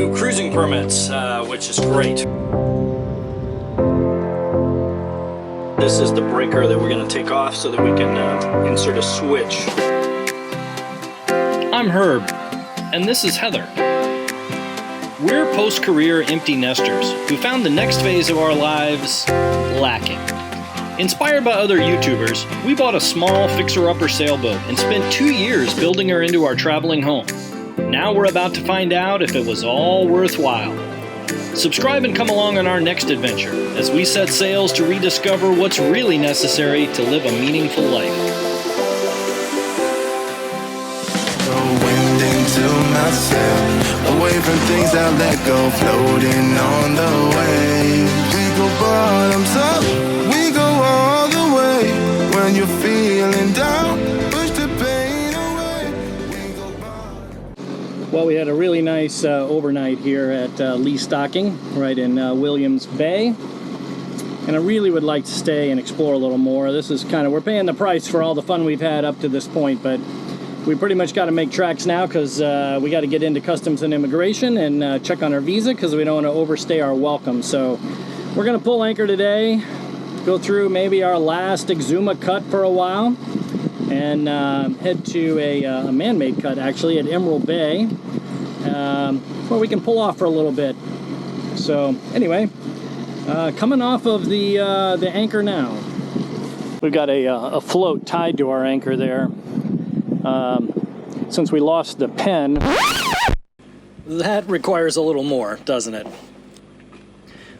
new cruising permits, which is great. This is the breaker that we're going to take off so that we can insert a switch. I'm Herb, and this is Heather. We're post-career empty nesters who found the next phase of our lives lacking. Inspired by other YouTubers, we bought a small fixer-upper sailboat and spent 2 years building her into our traveling home. Now we're about to find out if it was all worthwhile. Subscribe and come along on our next adventure as we set sails to rediscover what's really necessary to live a meaningful life. The wind into myself, away from things I let go, floating on the waves. We go bottoms up, we go all the way. When you're feeling down, push the pain away. We go bottoms. Well, we had a really nice overnight here at Lee Stocking, right in Williams Bay. And I really would like to stay and explore a little more. This is kind of, we're paying the price for all the fun we've had up to this point, but we pretty much got to make tracks now because we got to get into customs and immigration and check on our visa because we don't want to overstay our welcome. So we're going to pull anchor today, go through maybe our last Exuma cut for a while, and head to a man-made cut actually at Emerald Bay, where we can pull off for a little bit. So anyway, coming off of the anchor now. We've got a float tied to our anchor there. Since we lost the pen, that requires a little more, doesn't it?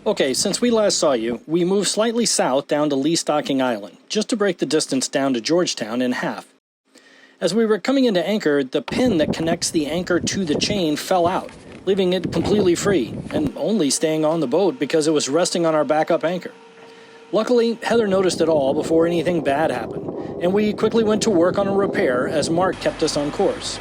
Okay, since we last saw you, we moved slightly south down to Lee Stocking Island, just to break the distance down to Georgetown in half. As we were coming into anchor, the pin that connects the anchor to the chain fell out, leaving it completely free, and only staying on the boat because it was resting on our backup anchor. Luckily, Heather noticed it all before anything bad happened, and we quickly went to work on a repair as Mark kept us on course.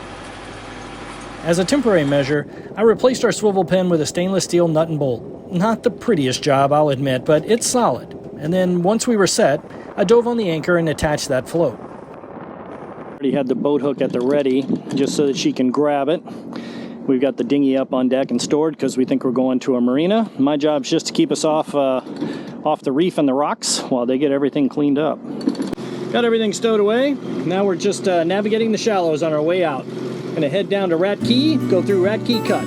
As a temporary measure, I replaced our swivel pin with a stainless steel nut and bolt. Not the prettiest job, I'll admit, but it's solid. And then once we were set, I dove on the anchor and attached that float. Already had the boat hook at the ready, just so that she can grab it. We've got the dinghy up on deck and stored because we think we're going to a marina. My job's just to keep us off the reef and the rocks while they get everything cleaned up. Got everything stowed away. Now we're just navigating the shallows on our way out. Gonna head down to Rat Key, go through Rat Key Cut.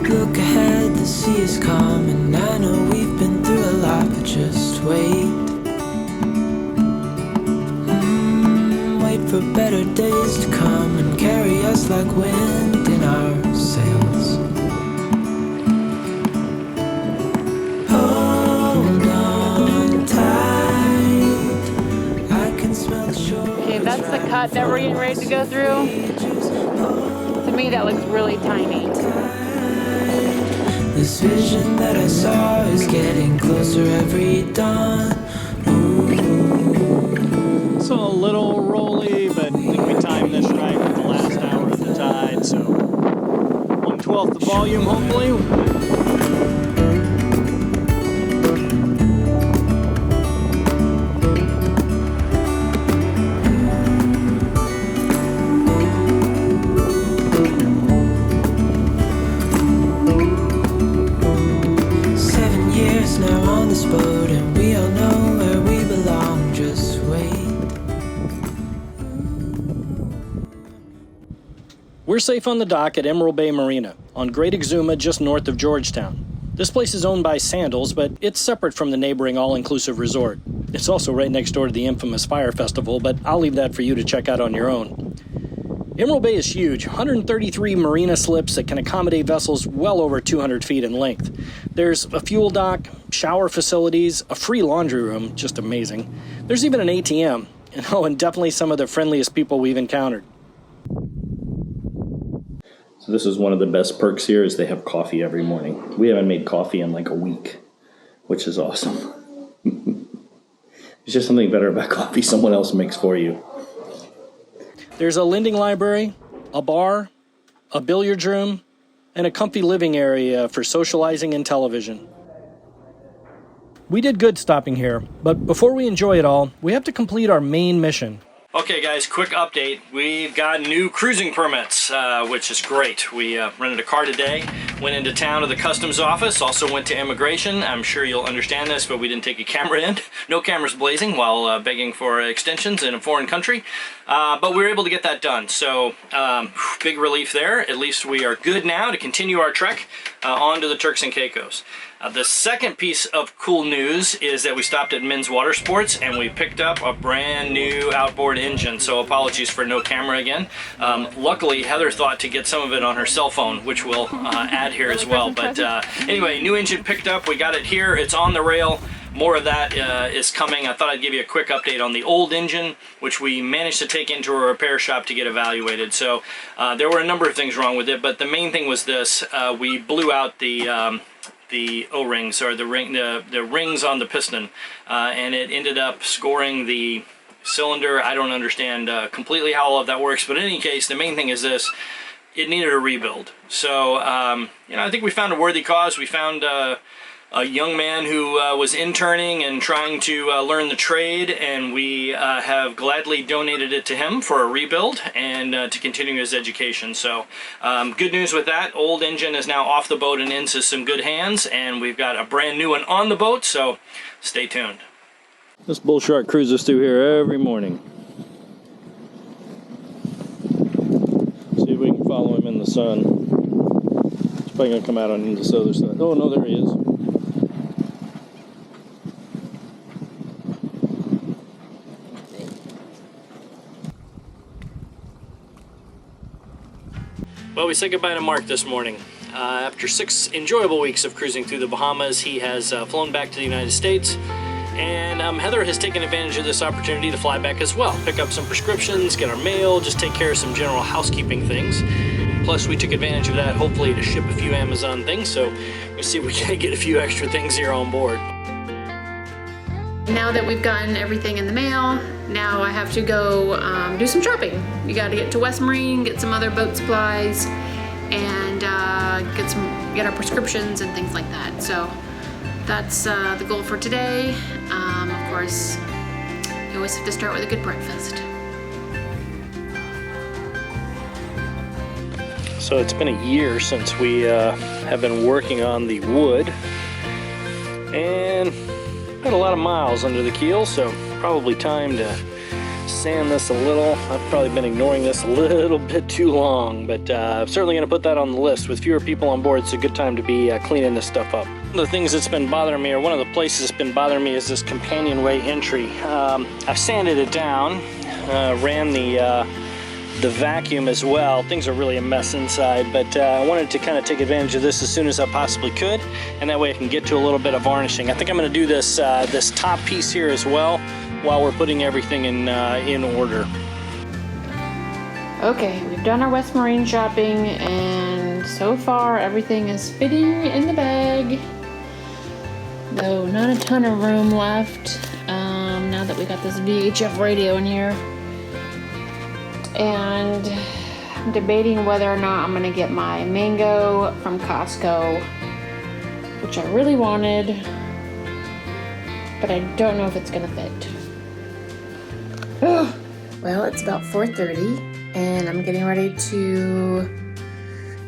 Look ahead, the sea is calm, and I know we've been through a lot, but just wait. Wait for better days to come and carry us like wind in our sails. Hold on tight, I can smell the shore. Okay, that's the cut that we're getting ready to go through. To me, that looks really tiny. This vision that I saw is getting closer every dawn. It's a little rolly, but I think we timed this right with the last hour of the tide, so 1/12 the volume, hopefully. Boat and we all know where we belong, just wait. We're safe on the dock at Emerald Bay Marina, on Great Exuma just north of Georgetown. This place is owned by Sandals, but it's separate from the neighboring all-inclusive resort. It's also right next door to the infamous Fire Festival, but I'll leave that for you to check out on your own. Emerald Bay is huge, 133 marina slips that can accommodate vessels well over 200 feet in length. There's a fuel dock, shower facilities, a free laundry room, just amazing. There's even an ATM, and definitely some of the friendliest people we've encountered. So this is one of the best perks here is they have coffee every morning. We haven't made coffee in like a week, which is awesome. There's just something better about coffee someone else makes for you. There's a lending library, a bar, a billiards room, and a comfy living area for socializing and television. We did good stopping here, but before we enjoy it all, we have to complete our main mission. Okay guys, quick update. We've got new cruising permits, which is great. We rented a car today, went into town to the customs office, also went to immigration. I'm sure you'll understand this, but we didn't take a camera in. No cameras blazing while begging for extensions in a foreign country. But we were able to get that done, so big relief there. At least we are good now to continue our trek on to the Turks and Caicos. The second piece of cool news is that we stopped at Men's Water Sports and we picked up a brand new outboard engine, so apologies for no camera again. Luckily, Heather thought to get some of it on her cell phone, which we'll add here as well. But anyway, new engine picked up, we got it here, it's on the rail. More of that is coming. I thought I'd give you a quick update on the old engine, which we managed to take into a repair shop to get evaluated. So there were a number of things wrong with it, but the main thing was this. We blew out the O-rings, or the rings on the piston, and it ended up scoring the cylinder. I don't understand completely how all of that works, but in any case, the main thing is this: it needed a rebuild. So you know, I think we found a worthy cause. We found a young man who was interning and trying to learn the trade, and we have gladly donated it to him for a rebuild and to continue his education. So good news with that. Old engine is now off the boat and into some good hands, and we've got a brand new one on the boat, so stay tuned. This bull shark cruises through here every morning. See if we can follow him in the sun. He's probably going to come out on this other side. Oh no, there he is. Well, we said goodbye to Mark this morning. After 6 enjoyable weeks of cruising through the Bahamas, he has flown back to the United States, and Heather has taken advantage of this opportunity to fly back as well. Pick up some prescriptions, get our mail, just take care of some general housekeeping things. Plus, we took advantage of that, hopefully, to ship a few Amazon things, so we'll see if we can get a few extra things here on board. Now that we've gotten everything in the mail, now I have to go do some shopping. We got to get to West Marine, get some other boat supplies, and get our prescriptions and things like that. So that's the goal for today. Of course, you always have to start with a good breakfast. So it's been a year since we have been working on the wood, and got a lot of miles under the keel, so probably time to sand this a little. I've probably been ignoring this a little bit too long, but I'm certainly going to put that on the list. With fewer people on board, it's a good time to be cleaning this stuff up. One of the things that's been bothering me, or one of the places that's been bothering me, is this companionway entry. I've sanded it down, ran the vacuum as well. Things are really a mess inside, but I wanted to kind of take advantage of this as soon as I possibly could, and that way I can get to a little bit of varnishing. I think I'm going to do this this top piece here as well while we're putting everything in order. Okay, we've done our West Marine shopping, and so far everything is fitting in the bag. Though not a ton of room left now that we got this VHF radio in here. And I'm debating whether or not I'm gonna get my mango from Costco, which I really wanted, but I don't know if it's gonna fit. Well, it's about 4:30 and I'm getting ready to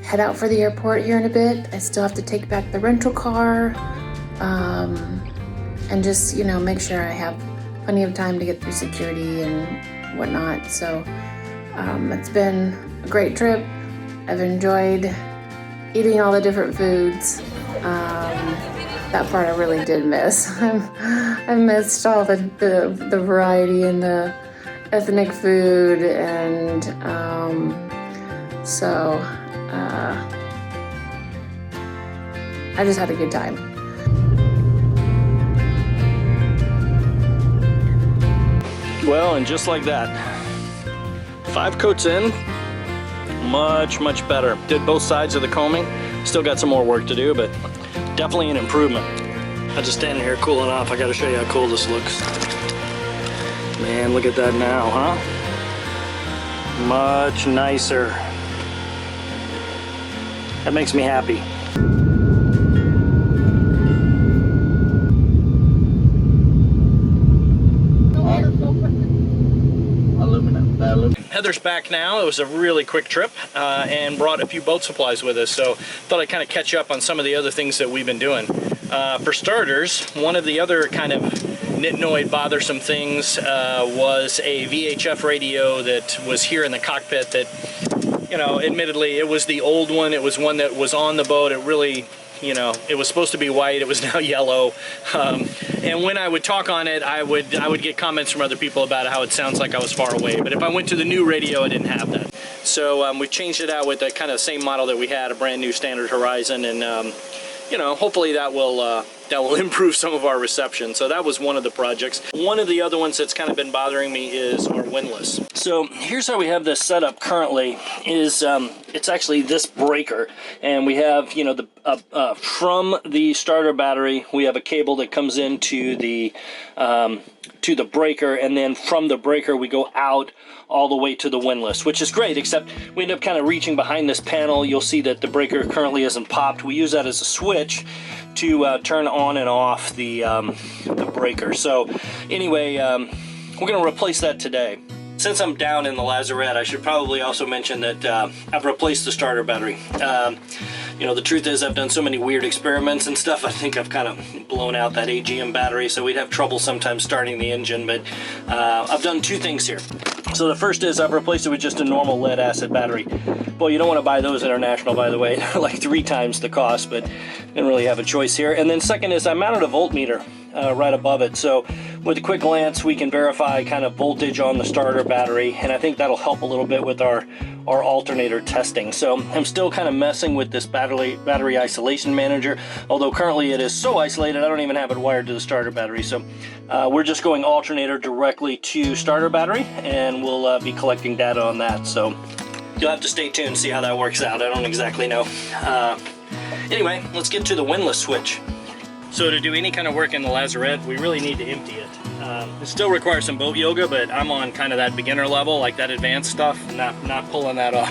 head out for the airport here in a bit. I still have to take back the rental car and just, you know, make sure I have plenty of time to get through security and whatnot. So it's been a great trip. I've enjoyed eating all the different foods. That part I really did miss. I missed all the variety and the ethnic food, and so I just had a good time. Well, and just like that, 5 coats in, much better. Did both sides of the combing. Still got some more work to do, but definitely an improvement. I'm just standing here cooling off. I gotta show you how cool this looks. Man, look at that now, huh? Much nicer. That makes me happy. Heather's back now. It was a really quick trip and brought a few boat supplies with us, so thought I'd kind of catch up on some of the other things that we've been doing. For starters, one of the other kind of nitnoid bothersome things was a VHF radio that was here in the cockpit that, you know, admittedly it was the old one. It was one that was on the boat. It really, you know, it was supposed to be white. It was now yellow. And when I would talk on it, I would get comments from other people about how it sounds like I was far away. But if I went to the new radio, I didn't have that. So we changed it out with the kind of same model that we had, a brand new standard Horizon, and you know, hopefully that will improve some of our reception. So that was one of the projects. One of the other ones that's kind of been bothering me is our windlass. So here's how we have this set up currently. Is it's actually this breaker, and we have, you know, the from the starter battery we have a cable that comes into the to the breaker, and then from the breaker we go out all the way to the windlass, which is great, except we end up kind of reaching behind this panel. You'll see that the breaker currently isn't popped. We use that as a switch to turn on and off the breaker. So anyway, we're going to replace that today. Since I'm down in the lazarette, I should probably also mention that I've replaced the starter battery. You know, the truth is I've done so many weird experiments and stuff, I think I've kind of blown out that AGM battery, so we'd have trouble sometimes starting the engine, but I've done two things here. So the first is I've replaced it with just a normal lead acid battery. Well, you don't want to buy those international, by the way. They're like 3 times the cost, but didn't really have a choice here. And then second is I mounted a voltmeter right above it. So with a quick glance, we can verify kind of voltage on the starter battery, and I think that'll help a little bit with our alternator testing. So I'm still kind of messing with this battery isolation manager, although currently it is so isolated I don't even have it wired to the starter battery. So we're just going alternator directly to starter battery, and we'll be collecting data on that. So you'll have to stay tuned and see how that works out. I don't exactly know. Anyway, let's get to the windlass switch. So to do any kind of work in the lazarette, we really need to empty it. It still requires some boat yoga, but I'm on kind of that beginner level, like that advanced stuff, not pulling that off.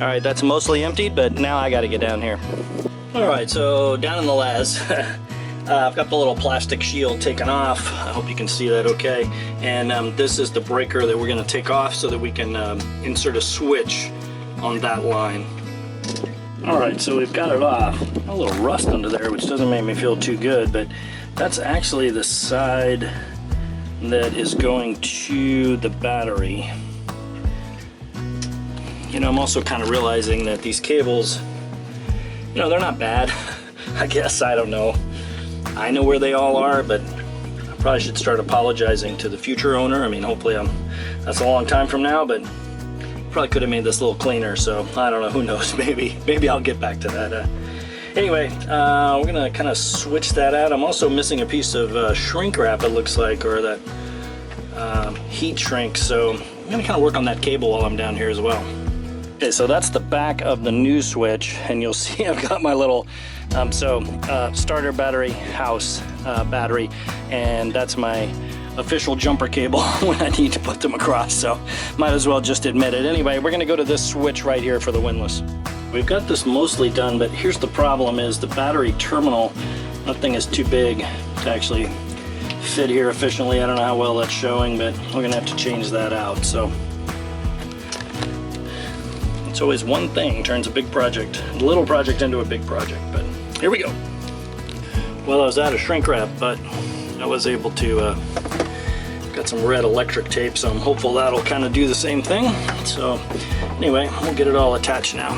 All right, that's mostly emptied, but now I got to get down here. All right, so down in the laz, I've got the little plastic shield taken off. I hope you can see that okay. And this is the breaker that we're going to take off so that we can insert a switch on that line. All right, so we've got it off. A little rust under there, which doesn't make me feel too good, but that's actually the side that is going to the battery. You know, I'm also kind of realizing that these cables, you know, they're not bad. I guess, I don't know. I know where they all are, but I probably should start apologizing to the future owner. I mean, hopefully that's a long time from now, but probably could have made this a little cleaner, so I don't know, who knows, maybe I'll get back to that. Anyway, we're gonna kind of switch that out. I'm also missing a piece of shrink wrap, it looks like, or that heat shrink, so I'm gonna kind of work on that cable while I'm down here as well. Okay, so that's the back of the new switch, and you'll see I've got my little starter battery house battery, and that's my official jumper cable when I need to put them across, so might as well just admit it. Anyway, we're gonna go to this switch right here for the windlass. We've got this mostly done, but here's the problem: is the battery terminal, that thing is too big to actually fit here efficiently. I don't know how well that's showing, but we're gonna have to change that out. So it's always one thing turns a big project, a little project into a big project, but here we go. Well, I was out of shrink wrap, but I was able to got some red electric tape, so I'm hopeful that'll kind of do the same thing. So anyway, we'll get it all attached now.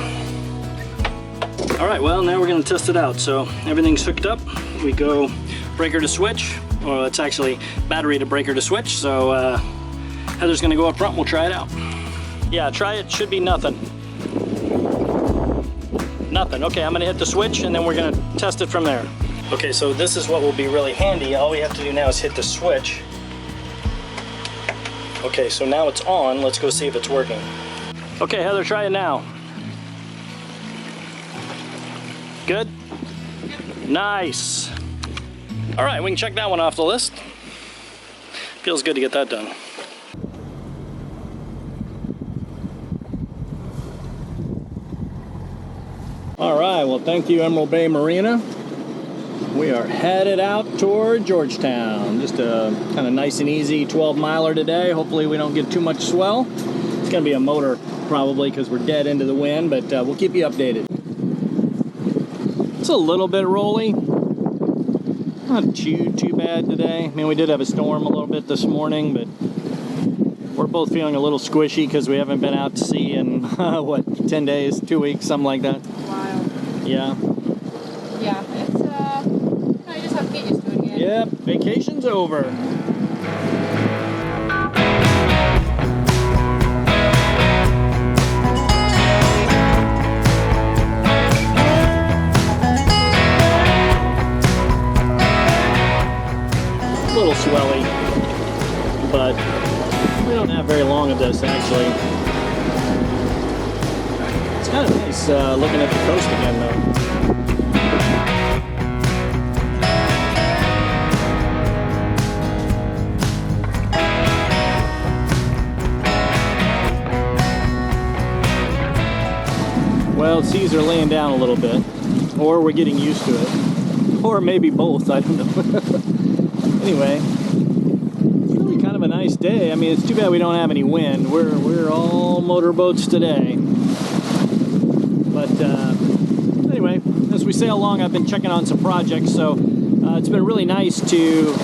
All right, well, now we're going to test it out. So everything's hooked up. We go breaker to switch. Well, it's actually battery to breaker to switch. So Heather's going to go up front. We'll try it out. Yeah, try it. Should be nothing. Nothing. Okay, I'm going to hit the switch, and then we're going to test it from there. Okay, so this is what will be really handy. All we have to do now is hit the switch. Okay, so now it's on. Let's go see if it's working. Okay, Heather, try it now. Good? Nice. All right, we can check that one off the list. Feels good to get that done. All right, well, thank you, Emerald Bay Marina. We are headed out toward Georgetown. Just a kind of nice and easy 12-miler today. Hopefully we don't get too much swell. It's going to be a motor probably because we're dead into the wind, but we'll keep you updated. It's a little bit rolly. Not too bad today. I mean, we did have a storm a little bit this morning, but we're both feeling a little squishy because we haven't been out to sea in, what, 10 days, 2 weeks, something like that. Wild. Yeah. Yeah, it's, no, you just have to get used to it again. Yep, vacation's over. A little swelly, but we don't have very long of this actually. It's kind of nice looking at the coast again though. Well, seas are laying down a little bit, or we're getting used to it, or maybe both, I don't know. Anyway, it's really kind of a nice day. I mean, it's too bad we don't have any wind. We're all motorboats today. But anyway, as we sail along, I've been checking on some projects, so it's been really nice to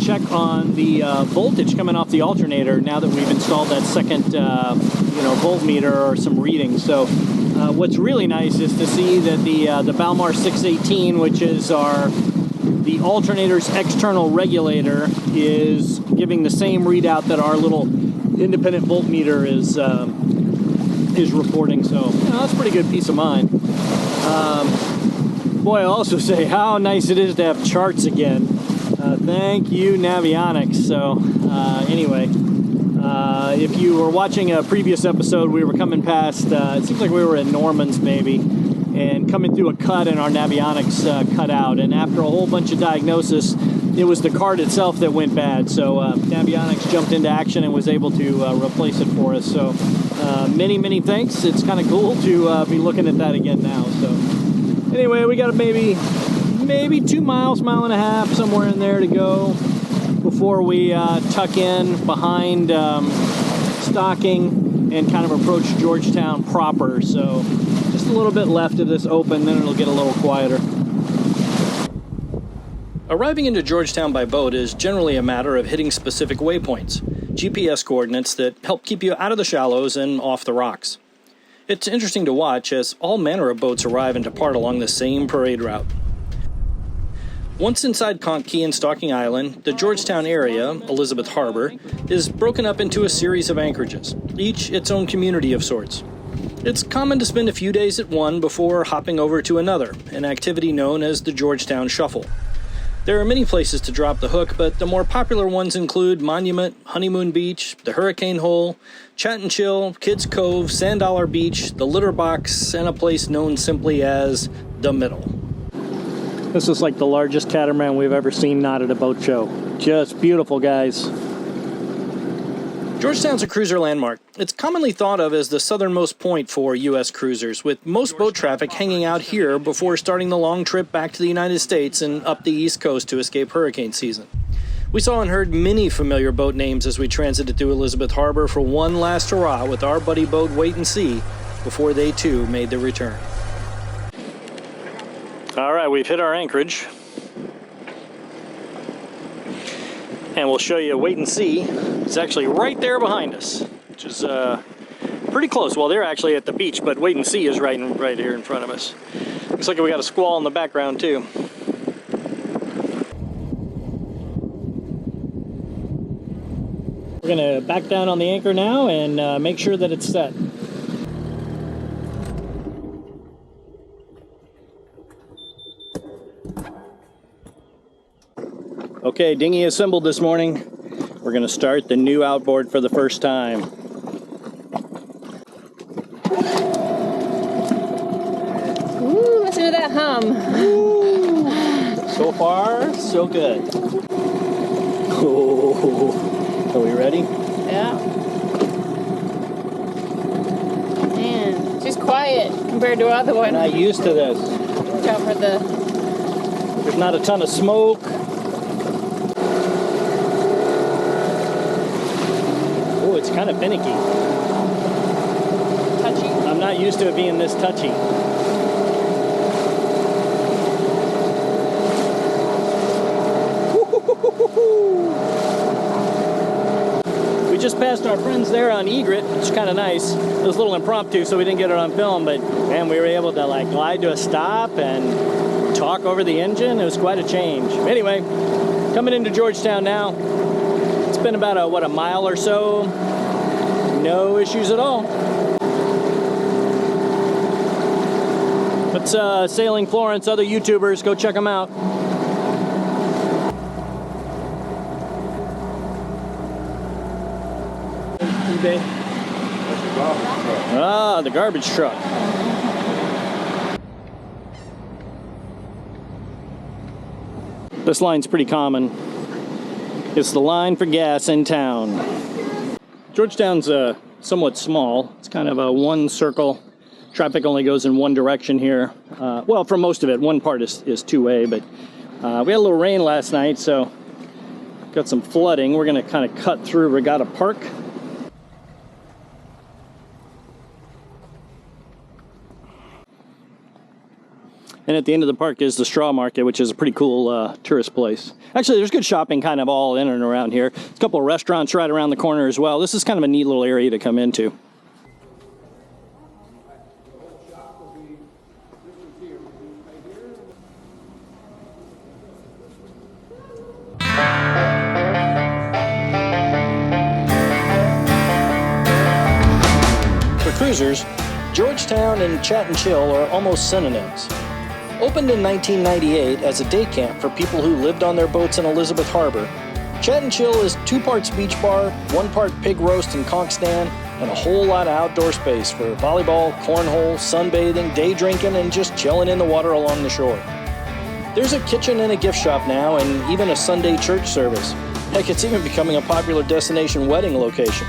check on the voltage coming off the alternator now that we've installed that second voltmeter or some readings. So what's really nice is to see that the Balmar 618, which is the alternator's external regulator, is giving the same readout that our little independent voltmeter is reporting. So that's a pretty good peace of mind. Boy, I'll also say how nice it is to have charts again. Thank you, Navionics. So anyway, if you were watching a previous episode, we were coming past, it seems like we were in Norman's maybe, and coming through a cut, and our Navionics cut out. And after a whole bunch of diagnosis, it was the card itself that went bad. So Navionics jumped into action and was able to replace it for us. So many thanks. It's kind of cool to be looking at that again now. So anyway, we got maybe 2 miles, mile and a half, somewhere in there to go before we tuck in behind Stocking and kind of approach Georgetown proper. So just a little bit left of this open, then it'll get a little quieter. Arriving into Georgetown by boat is generally a matter of hitting specific waypoints, GPS coordinates that help keep you out of the shallows and off the rocks. It's interesting to watch as all manner of boats arrive and depart along the same parade route. Once inside Conch Key and Stocking Island, the Georgetown area, Elizabeth Harbor, is broken up into a series of anchorages, each its own community of sorts. It's common to spend a few days at one before hopping over to another, an activity known as the Georgetown Shuffle. There are many places to drop the hook, but the more popular ones include Monument, Honeymoon Beach, the Hurricane Hole, Chat and Chill, Kids Cove, Sand Dollar Beach, the Litter Box, and a place known simply as the Middle. This is like the largest catamaran we've ever seen not at a boat show. Just beautiful, guys. Georgetown's a cruiser landmark. It's commonly thought of as the southernmost point for U.S. cruisers, with most boat traffic hanging out here before starting the long trip back to the United States and up the East Coast to escape hurricane season. We saw and heard many familiar boat names as we transited through Elizabeth Harbor for one last hurrah with our buddy boat Wait and See before they too made their return. All right, we've hit our anchorage. And we'll show you Wait and See. It's actually right there behind us, which is pretty close. Well, they're actually at the beach, but Wait and See is right here in front of us. Looks like we got a squall in the background too. We're gonna back down on the anchor now and make sure that it's set. Okay, dinghy assembled this morning. We're gonna start the new outboard for the first time. Ooh, listen to that hum. Ooh. So far, so good. Oh. Are we ready? Yeah. Man, she's quiet compared to other one. Not used to this. Watch out for the... There's not a ton of smoke. Oh, it's kind of finicky. touchy. I'm not used to it being this touchy. We just passed our friends there on egret, which is kind of nice. It was a little impromptu, so we didn't get it on film, but man, we were able to like glide to a stop and talk over the engine. It was quite a change. Anyway, coming into Georgetown now. It's been about a mile or so. No issues at all. It's Sailing Florence, other YouTubers, go check them out. eBay. Ah, the garbage truck. This line's pretty common. It's the line for gas in town. Georgetown's somewhat small. It's kind of a one circle. Traffic only goes in one direction here. Well, for most of it, one part is two-way, but we had a little rain last night, so got some flooding. We're gonna kind of cut through Regatta Park. And at the end of the park is the Straw Market, which is a pretty cool tourist place. Actually, there's good shopping kind of all in and around here. There's a couple of restaurants right around the corner as well. This is kind of a neat little area to come into. For cruisers, Georgetown and Chat and Chill are almost synonyms. Opened in 1998 as a day camp for people who lived on their boats in Elizabeth Harbor, Chat and Chill is 2 parts beach bar, 1 part pig roast and conch stand, and a whole lot of outdoor space for volleyball, cornhole, sunbathing, day drinking, and just chilling in the water along the shore. There's a kitchen and a gift shop now, and even a Sunday church service. Heck, it's even becoming a popular destination wedding location.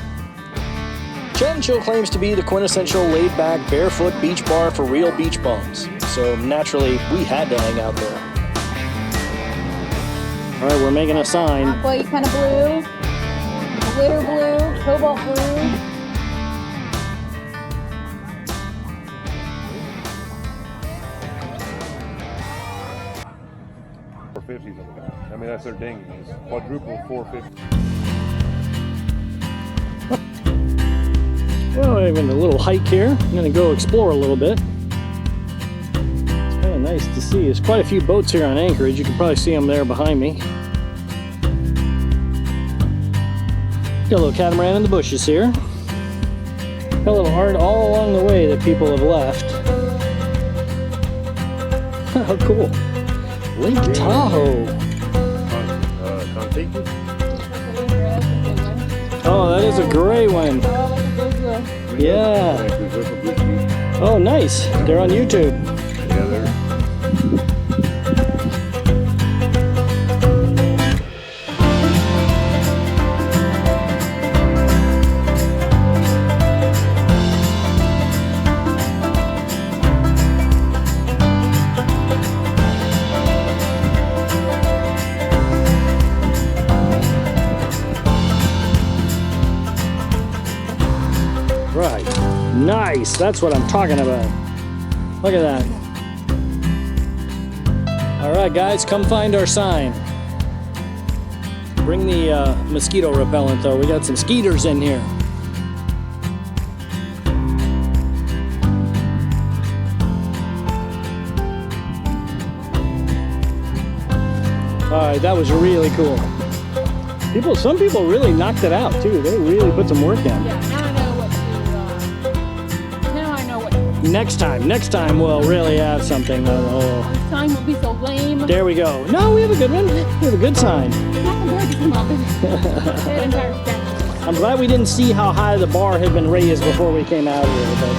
Chat and Chill claims to be the quintessential laid-back, barefoot beach bar for real beach bums. So naturally, we had to hang out there. All right, we're making a sign. Aqua kind of blue, glitter blue, cobalt blue. $450s on the back. I mean, that's their dinghy. It's quadruple $450. Well, even a little hike here. I'm gonna go explore a little bit. It's kind of nice to see. There's quite a few boats here on Anchorage. You can probably see them there behind me. Got a little catamaran in the bushes here. Got a little art all along the way that people have left. How cool. Lake Tahoe. Oh, that is a gray one. Yeah. Oh, nice. They're on YouTube. Yeah, they're... Right. Nice. That's what I'm talking about. Look at that. All right, guys, come find our sign. Bring the mosquito repellent, though. We got some skeeters in here. All right, that was really cool. Some people really knocked it out, too. They really put some work in. Yeah, now I know what to, now I know what to. Next time we'll really have something. This sign will be so lame. There we go. No, we have a good one. We have a good sign. Not compared to some others. That entire section. I'm glad we didn't see how high the bar had been raised before we came out here, but